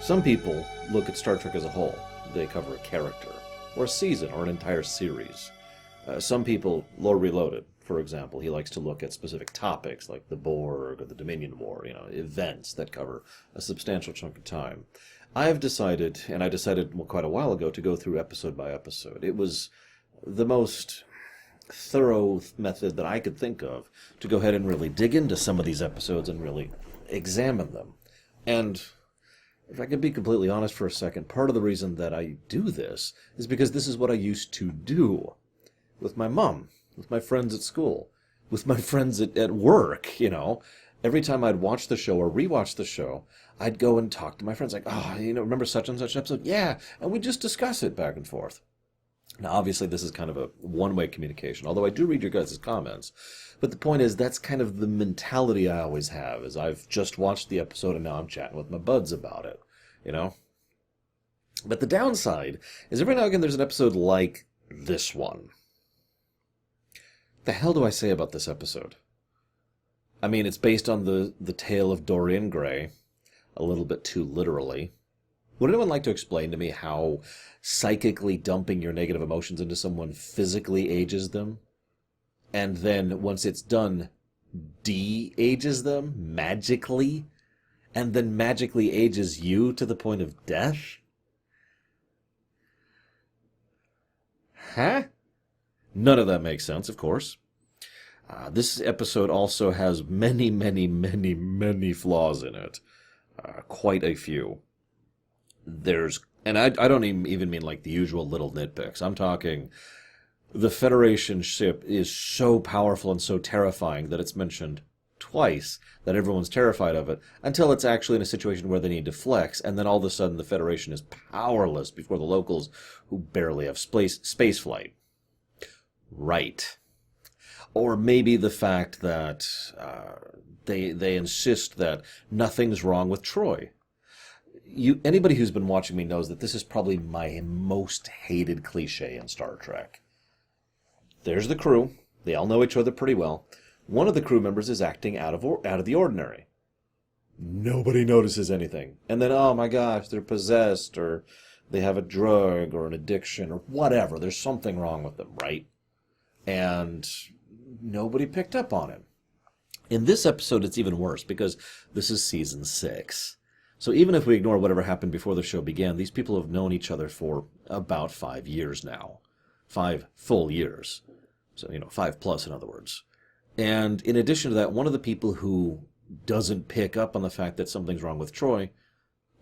Some people look at Star Trek as a whole. They cover a character, or a season, or an entire series. Some people, Lore Reloaded, for example, he likes to look at specific topics like the Borg or the Dominion War, events that cover a substantial chunk of time. I've decided, and I decided quite a while ago, to go through episode by episode. It was the most thorough method that I could think of to go ahead and really dig into some of these episodes and really examine them. And if I can be completely honest for a second, part of the reason that I do this is because this is what I used to do with my mom, with my friends at school, with my friends at work, Every time I'd watch the show or rewatch the show, I'd go and talk to my friends like, remember such and such episode? Yeah, and we just discuss it back and forth. Now, obviously, this is kind of a one-way communication, although I do read your guys' comments. But the point is, that's kind of the mentality I always have, is I've just watched the episode and now I'm chatting with my buds about it, But the downside is every now and again there's an episode like this one. The hell do I say about this episode? I mean, it's based on the tale of Dorian Gray, a little bit too literally. Would anyone like to explain to me how psychically dumping your negative emotions into someone physically ages them? And then, once it's done, de-ages them magically? And then magically ages you to the point of death? Huh? None of that makes sense, of course. This episode also has many, many, many, many flaws in it. Quite a few. And I don't even mean like the usual little nitpicks. I'm talking, the Federation ship is so powerful and so terrifying that it's mentioned twice that everyone's terrified of it, until it's actually in a situation where they need to flex, and then all of a sudden the Federation is powerless before the locals, who barely have space flight. Right. Or maybe the fact that they insist that nothing's wrong with Troy. Anybody who's been watching me knows that this is probably my most hated cliche in Star Trek. There's the crew. They all know each other pretty well. One of the crew members is acting out of the ordinary. Nobody notices anything. And then, oh my gosh, they're possessed, or they have a drug or an addiction or whatever. There's something wrong with them, right? And nobody picked up on it. In this episode, it's even worse, because this is season 6. So even if we ignore whatever happened before the show began, these people have known each other for about 5 years now. 5 full years. So, 5 plus, in other words. And in addition to that, one of the people who doesn't pick up on the fact that something's wrong with Troy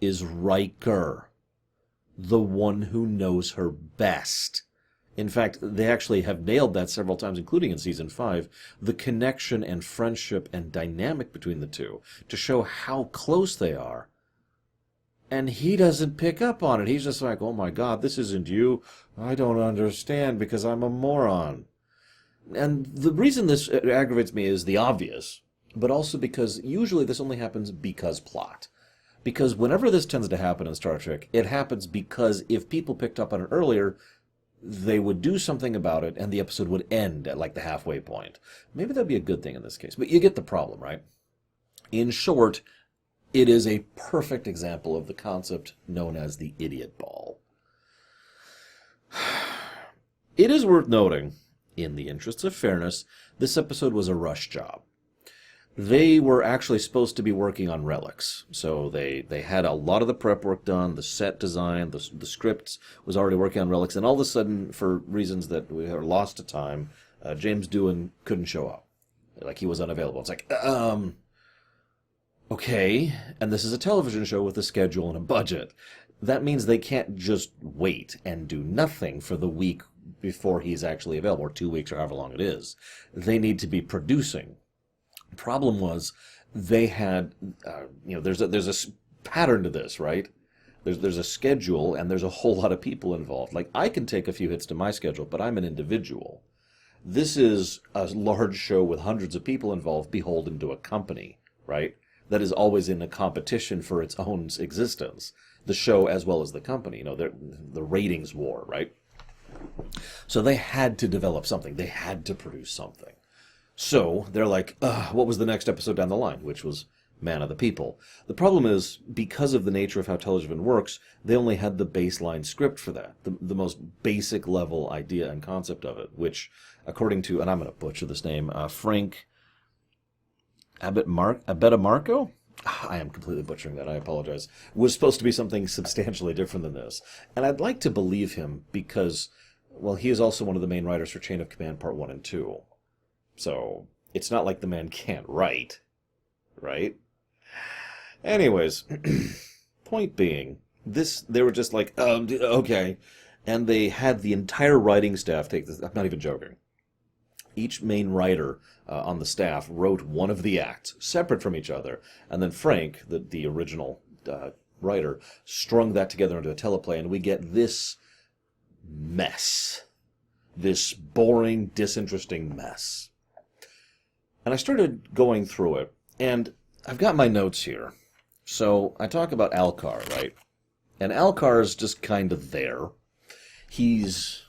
is Riker, the one who knows her best. In fact, they actually have nailed that several times, including in Season 5, the connection and friendship and dynamic between the two, to show how close they are. And he doesn't pick up on it. He's just like, oh my God, this isn't you. I don't understand because I'm a moron. And the reason this aggravates me is the obvious, but also because usually this only happens because plot. Because whenever this tends to happen in Star Trek, it happens because if people picked up on it earlier, they would do something about it, and the episode would end at like the halfway point. Maybe that'd be a good thing in this case, but you get the problem, right? In short, it is a perfect example of the concept known as the idiot ball. It is worth noting, in the interests of fairness, this episode was a rush job. They were actually supposed to be working on relics, so they had a lot of the prep work done, the set design, the scripts was already working on relics, and all of a sudden, for reasons that we were lost to time, James Doohan couldn't show up. Like, he was unavailable. It's like, okay, and this is a television show with a schedule and a budget. That means they can't just wait and do nothing for the week before he's actually available, or 2 weeks, or however long it is. They need to be producing. The problem was, they had, there's a pattern to this, right? There's a schedule, and there's a whole lot of people involved. Like, I can take a few hits to my schedule, but I'm an individual. This is a large show with hundreds of people involved, beholden to a company, right? That is always in a competition for its own existence. The show as well as the company, the ratings war, right? So they had to develop something. They had to produce something. So they're like, what was the next episode down the line? Which was man of the people. The problem is, because of the nature of how television works, they only had the baseline script for that, the most basic level idea and concept of it, which, according to, and I'm going to butcher this name, Frank Abetamarco? I am completely butchering that, I apologize, was supposed to be something substantially different than this. And I'd like to believe him because, well, he is also one of the main writers for Chain of Command Part 1 and 2. So, it's not like the man can't write, right? Anyways, point being, they were just like, okay. And they had the entire writing staff take this, I'm not even joking. Each main writer on the staff wrote one of the acts, separate from each other, and then Frank, the original writer, strung that together into a teleplay, and we get this mess. This boring, disinteresting mess. And I started going through it, and I've got my notes here. So I talk about Alcar, right? And Alcar is just kind of there. He's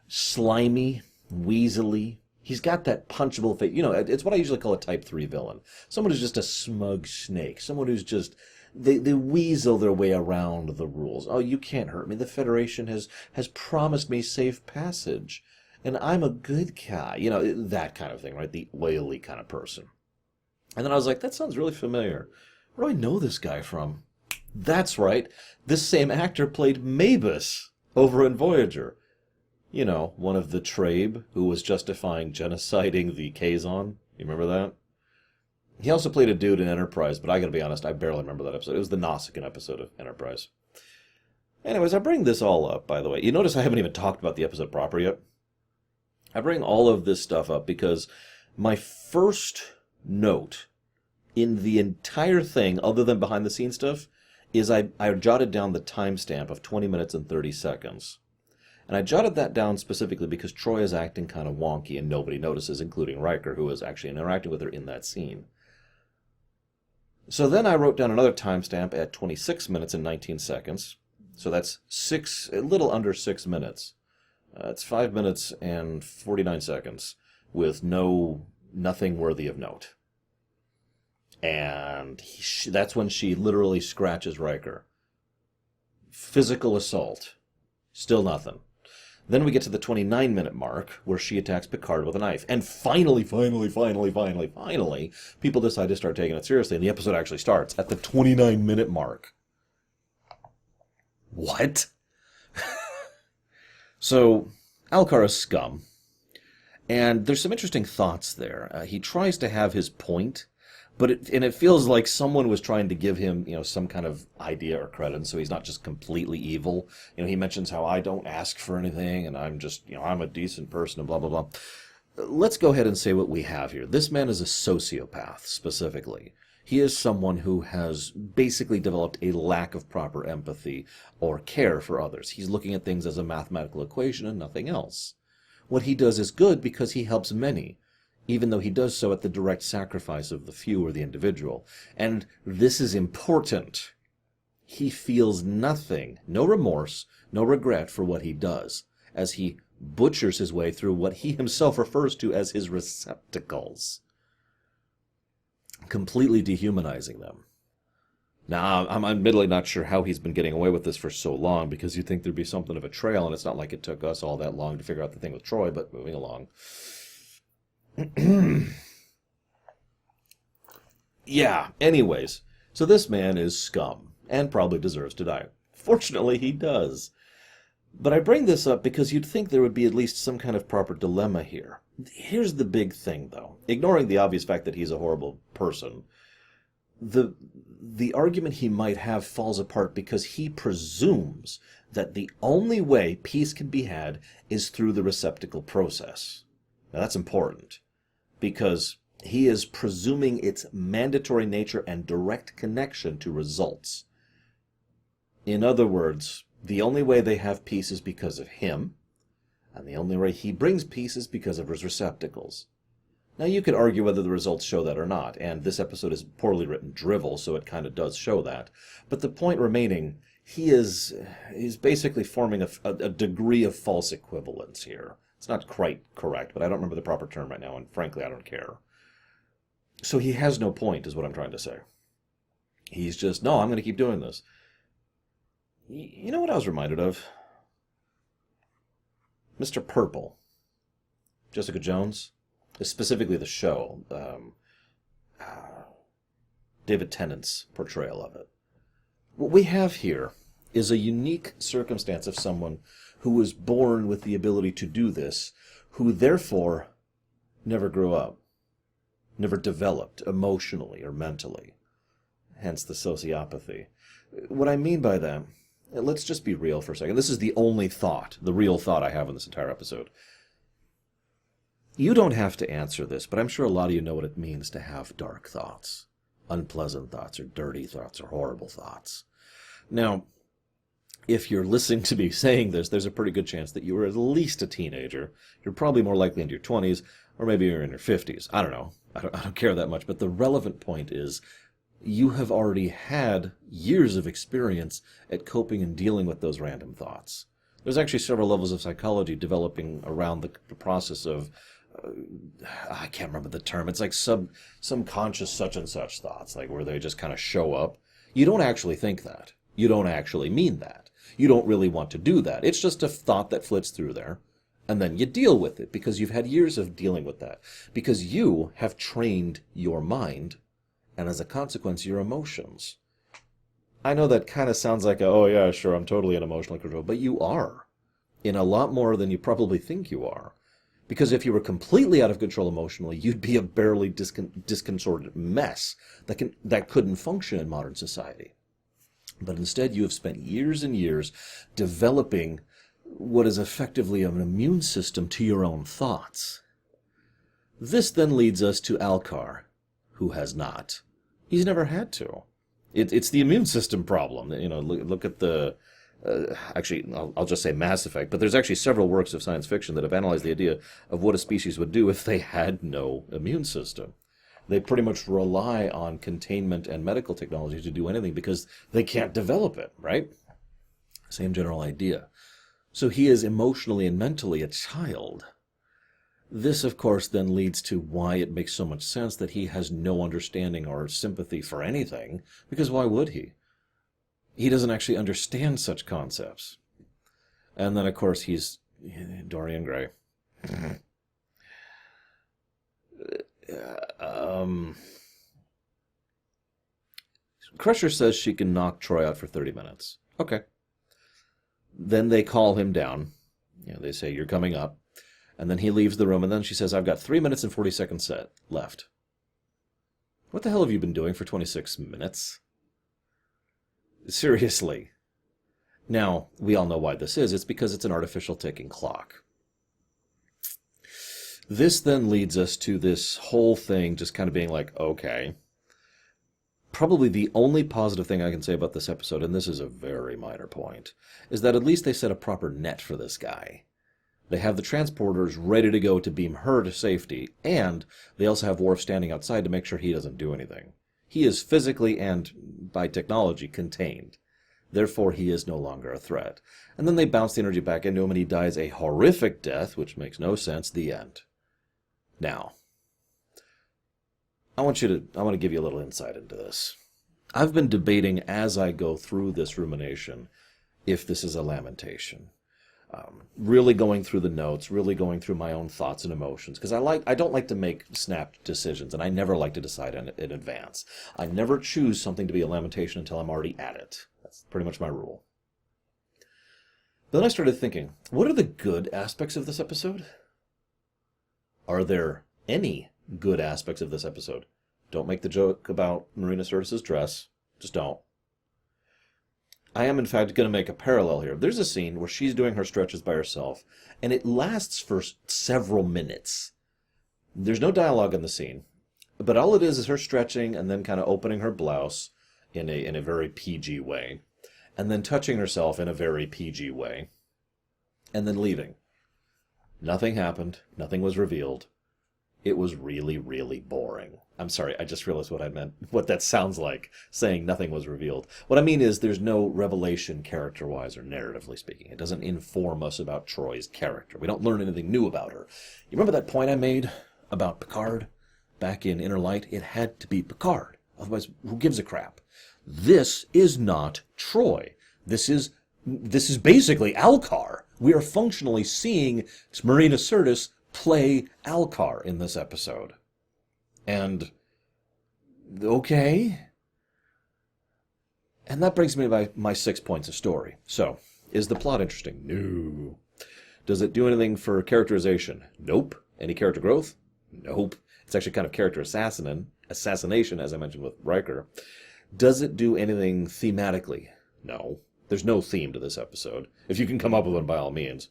slimy, weaselly. He's got that punchable face. You know, it's what I usually call a Type 3 villain. Someone who's just a smug snake. Someone who's just... They weasel their way around the rules. Oh, you can't hurt me. The Federation has promised me safe passage. And I'm a good guy. You know, that kind of thing, right? The oily kind of person. And then I was like, that sounds really familiar. Where do I know this guy from? That's right. This same actor played Maebus over in Voyager. You know, one of the Trabe who was justifying genociding the Kazon. You remember that? He also played a dude in Enterprise, but I gotta be honest, I barely remember that episode. It was the Nausicaan episode of Enterprise. Anyways, I bring this all up, by the way. You notice I haven't even talked about the episode proper yet? I bring all of this stuff up because my first note in the entire thing, other than behind-the-scenes stuff, is I jotted down the timestamp of 20 minutes and 30 seconds. And I jotted that down specifically because Troy is acting kind of wonky and nobody notices, including Riker, who is actually interacting with her in that scene. So then I wrote down another timestamp at 26 minutes and 19 seconds. So that's a little under 6 minutes. It's 5 minutes and 49 seconds with nothing worthy of note. And that's when she literally scratches Riker. Physical assault. Still nothing. Then we get to the 29-minute mark, where she attacks Picard with a knife. And finally, people decide to start taking it seriously, and the episode actually starts at the 29-minute mark. What? So, Alcar is scum. And there's some interesting thoughts there. He tries to have his point, but it feels like someone was trying to give him, some kind of idea or credit, and so he's not just completely evil. He mentions how I don't ask for anything, and I'm just, I'm a decent person, and blah, blah, blah. Let's go ahead and say what we have here. This man is a sociopath, specifically. He is someone who has basically developed a lack of proper empathy or care for others. He's looking at things as a mathematical equation and nothing else. What he does is good because he helps many, even though he does so at the direct sacrifice of the few or the individual. And this is important. He feels nothing, no remorse, no regret for what he does, as he butchers his way through what he himself refers to as his receptacles, completely dehumanizing them. Now, I'm admittedly not sure how he's been getting away with this for so long, because you'd think there'd be something of a trail, and it's not like it took us all that long to figure out the thing with Troy, but moving along. Yeah, anyways, so this man is scum, and probably deserves to die. Fortunately, he does. But I bring this up because you'd think there would be at least some kind of proper dilemma here. Here's the big thing, though. Ignoring the obvious fact that he's a horrible person, the argument he might have falls apart because he presumes that the only way peace can be had is through the receptacle process. Now, that's important, because he is presuming its mandatory nature and direct connection to results. In other words, the only way they have peace is because of him, and the only way he brings peace is because of his receptacles. Now, you could argue whether the results show that or not, and this episode is poorly written drivel, so it kind of does show that. But the point remaining, he's basically forming a degree of false equivalence here. It's not quite correct, but I don't remember the proper term right now, and frankly, I don't care. So he has no point, is what I'm trying to say. He's just, no, I'm going to keep doing this. You know what I was reminded of? Mr. Purple. Jessica Jones. Specifically the show. David Tennant's portrayal of it. What we have here is a unique circumstance of someone who was born with the ability to do this, who therefore never grew up, never developed emotionally or mentally, hence the sociopathy. What I mean by that, let's just be real for a second. This is the only thought, the real thought I have in this entire episode. You don't have to answer this, but I'm sure a lot of you know what it means to have dark thoughts, unpleasant thoughts, or dirty thoughts, or horrible thoughts. Now, if you're listening to me saying this, there's a pretty good chance that you were at least a teenager. You're probably more likely into your 20s, or maybe you're in your 50s. I don't know. I don't care that much. But the relevant point is you have already had years of experience at coping and dealing with those random thoughts. There's actually several levels of psychology developing around the process of, I can't remember the term. It's like subconscious such and such thoughts, like where they just kind of show up. You don't actually think that. You don't actually mean that. You don't really want to do that. It's just a thought that flits through there, and then you deal with it because you've had years of dealing with that, because you have trained your mind, and as a consequence, your emotions. I know that kind of sounds like, oh yeah, sure, I'm totally in emotional control, but you are, in a lot more than you probably think you are. Because if you were completely out of control emotionally, you'd be a barely disconcerted mess that couldn't function in modern society. But instead, you have spent years and years developing what is effectively an immune system to your own thoughts. This then leads us to Alcar, who has not. He's never had to. It's the immune system problem. You know, look at the... actually, I'll just say Mass Effect, but there's actually several works of science fiction that have analyzed the idea of what a species would do if they had no immune system. They pretty much rely on containment and medical technology to do anything because they can't develop it, right? Same general idea. So he is emotionally and mentally a child. This, of course, then leads to why it makes so much sense that he has no understanding or sympathy for anything, because why would he? He doesn't actually understand such concepts. And then, of course, he's Dorian Gray. Crusher says she can knock Troy out for 30 minutes. Okay. Then they call him down. You know, they say, you're coming up. And then he leaves the room, and then she says, I've got 3 minutes and 40 seconds left. What the hell have you been doing for 26 minutes? Seriously. Now, we all know why this is. It's because it's an artificial ticking clock. This then leads us to this whole thing just kind of being like, okay. Probably the only positive thing I can say about this episode, and this is a very minor point, is that at least they set a proper net for this guy. They have the transporters ready to go to beam her to safety, and they also have Worf standing outside to make sure he doesn't do anything. He is physically and by technology contained. Therefore, he is no longer a threat. And then they bounce the energy back into him, and he dies a horrific death, which makes no sense. The end. Now, I want to give you a little insight into this. I've been debating as I go through this rumination if this is a lamentation. Really going through the notes, really going through my own thoughts and emotions, because I don't like to make snap decisions, and I never like to decide in advance. I never choose something to be a lamentation until I'm already at it. That's pretty much my rule. But then I started thinking, what are the good aspects of this episode? Are there any good aspects of this episode? Don't make the joke about Marina Sirtis's dress. Just don't. I am, in fact, going to make a parallel here. There's a scene where she's doing her stretches by herself, and it lasts for several minutes. There's no dialogue in the scene, but all it is her stretching and then kind of opening her blouse in a very PG way, and then touching herself in a very PG way, and then leaving. Nothing happened. Nothing was revealed. It was really, really boring. I'm sorry, I just realized what I meant, what that sounds like, saying nothing was revealed. What I mean is there's no revelation character-wise or narratively speaking. It doesn't inform us about Troy's character. We don't learn anything new about her. You remember that point I made about Picard? back in Inner Light, it had to be Picard. Otherwise, who gives a crap? This is not Troy. This is basically Alcar. We are functionally seeing Marina Sirtis play Alcar in this episode. And, okay. And that brings me to my 6 points of story. So, is the plot interesting? No. Does it do anything for characterization? Nope. Any character growth? Nope. It's actually kind of character assassination, as I mentioned with Riker. Does it do anything thematically? No. There's no theme to this episode. If you can come up with one, by all means.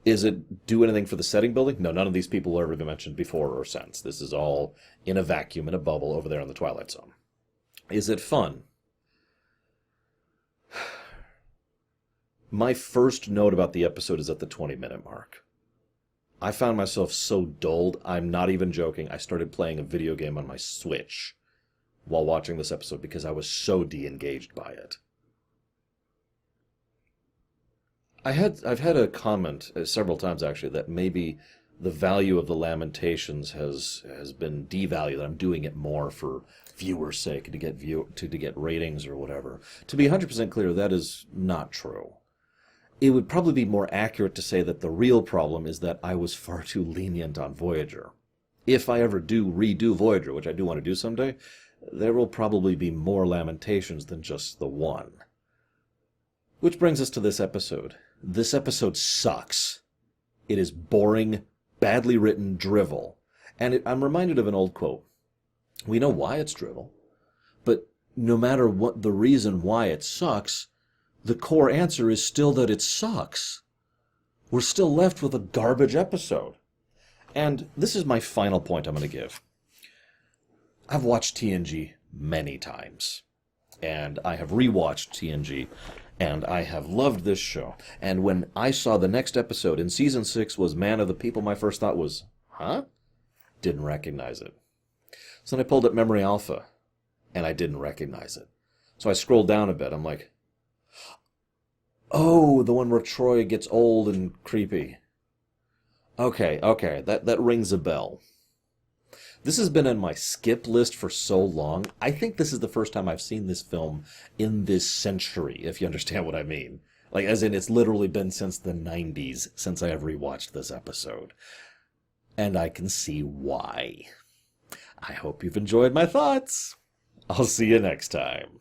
Is it do anything for the setting building? No, none of these people have ever been mentioned before or since. This is all in a vacuum, in a bubble over there in the Twilight Zone. Is it fun? My first note about the episode is at the 20-minute mark. I found myself so dulled, I'm not even joking, I started playing a video game on my Switch while watching this episode because I was so de-engaged by it. I've had a comment several times actually that maybe the value of the Lamentations has been devalued. That I'm doing it more for viewers' sake to get ratings or whatever. To be 100% clear, that is not true. It would probably be more accurate to say that the real problem is that I was far too lenient on Voyager. If I ever do redo Voyager, which I do want to do someday, there will probably be more Lamentations than just the one. Which brings us to this episode. This episode sucks. It is boring, badly written drivel. And I'm reminded of an old quote. We know why it's drivel, but no matter what the reason why it sucks, the core answer is still that it sucks. We're still left with a garbage episode. And this is my final point I'm going to give. I've watched TNG many times. And I have rewatched TNG. And I have loved this show. And when I saw the next episode in Season 6 was Man of the People, my first thought was, huh? Didn't recognize it. So then I pulled up Memory Alpha, and I didn't recognize it. So I scrolled down a bit. I'm like, oh, the one where Troy gets old and creepy. Okay, that rings a bell. This has been on my skip list for so long. I think this is the first time I've seen this film in this century, if you understand what I mean. Like, as in, it's literally been since the 90s since I have rewatched this episode. And I can see why. I hope you've enjoyed my thoughts. I'll see you next time.